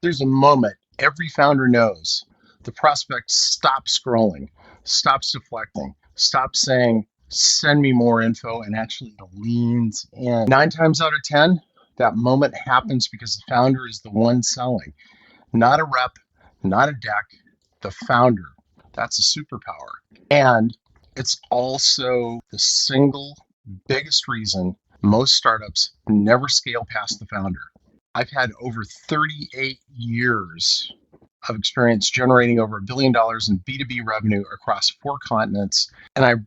There's a moment every founder knows. The prospect stops scrolling, stops deflecting, stops saying, send me more info, and actually leans in. 9 times out of 10, that moment happens because the founder is the one selling, not a rep, not a deck, the founder. That's a superpower. And it's also the single biggest reason most startups never scale past the founder. I've had over 38 years of experience generating over $1 billion in B2B revenue across 4 continents, and I've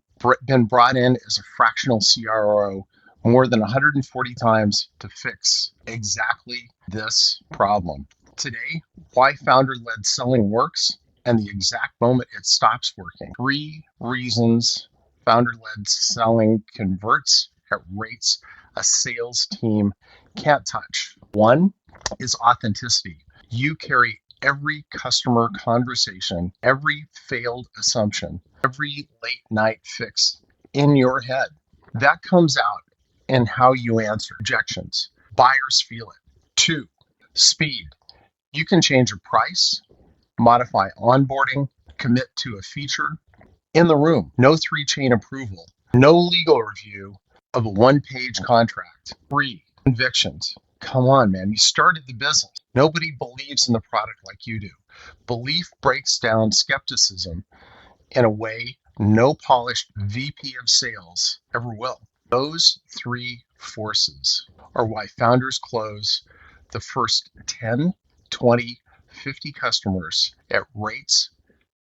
been brought in as a fractional CRO more than 140 times to fix exactly this problem. Today, why founder-led selling works and the exact moment it stops working. 3 reasons founder-led selling converts at rates a sales team can't touch. 1 is authenticity. You carry every customer conversation, every failed assumption, every late night fix in your head. That comes out in how you answer objections. Buyers feel it. 2, speed. You can change a price, modify onboarding, commit to a feature in the room. No 3-chain approval, no legal review of a 1-page contract. 3, convictions. Come on, man, you started the business. Nobody believes in the product like you do. Belief breaks down skepticism in a way no polished VP of sales ever will. Those 3 forces are why founders close the first 10, 20, 50 customers at rates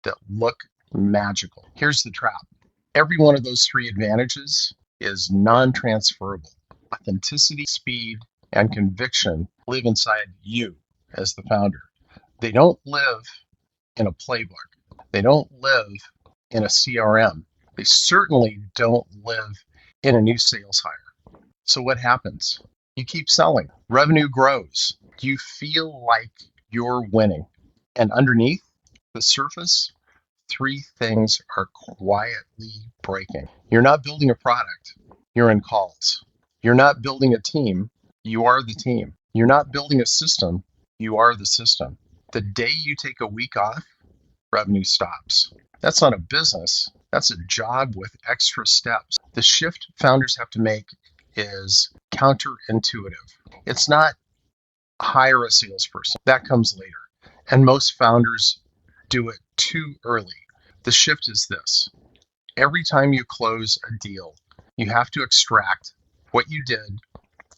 that look magical. Here's the trap. Every one of those 3 advantages is non-transferable. Authenticity, speed, and conviction live inside you as the founder. They don't live in a playbook. They don't live in a CRM. They certainly don't live in a new sales hire. So what happens? You keep selling. Revenue grows. You feel like you're winning. And underneath the surface, 3 things are quietly breaking. You're not building a product. You're in calls. You're not building a team. You are the team. You're not building a system. You are the system. The day you take a week off, revenue stops. That's not a business. That's a job with extra steps. The shift founders have to make is counterintuitive. It's not hire a salesperson. That comes later. And most founders do it too early. The shift is this. Every time you close a deal, you have to extract what you did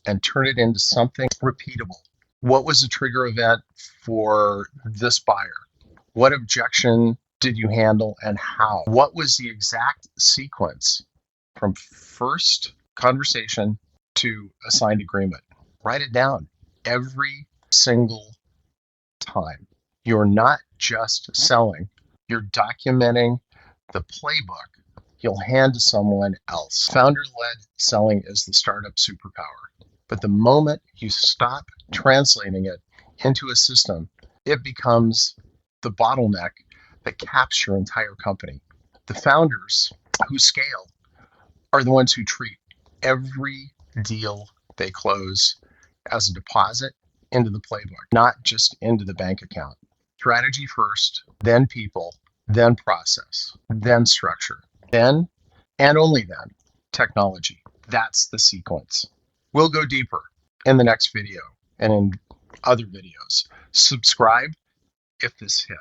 and turn it into something repeatable. What was the trigger event for this buyer? What objection did you handle and how? What was the exact sequence from first conversation to a signed agreement? Write it down every single time. You're not just selling, you're documenting the playbook you'll hand to someone else. Founder-led selling is the startup superpower. But the moment you stop translating it into a system, it becomes the bottleneck that caps your entire company. The founders who scale are the ones who treat every deal they close as a deposit into the playbook, not just into the bank account. Strategy first, then people, then process, then structure, then, and only then, technology. That's the sequence. We'll go deeper in the next video and in other videos. Subscribe if this hit.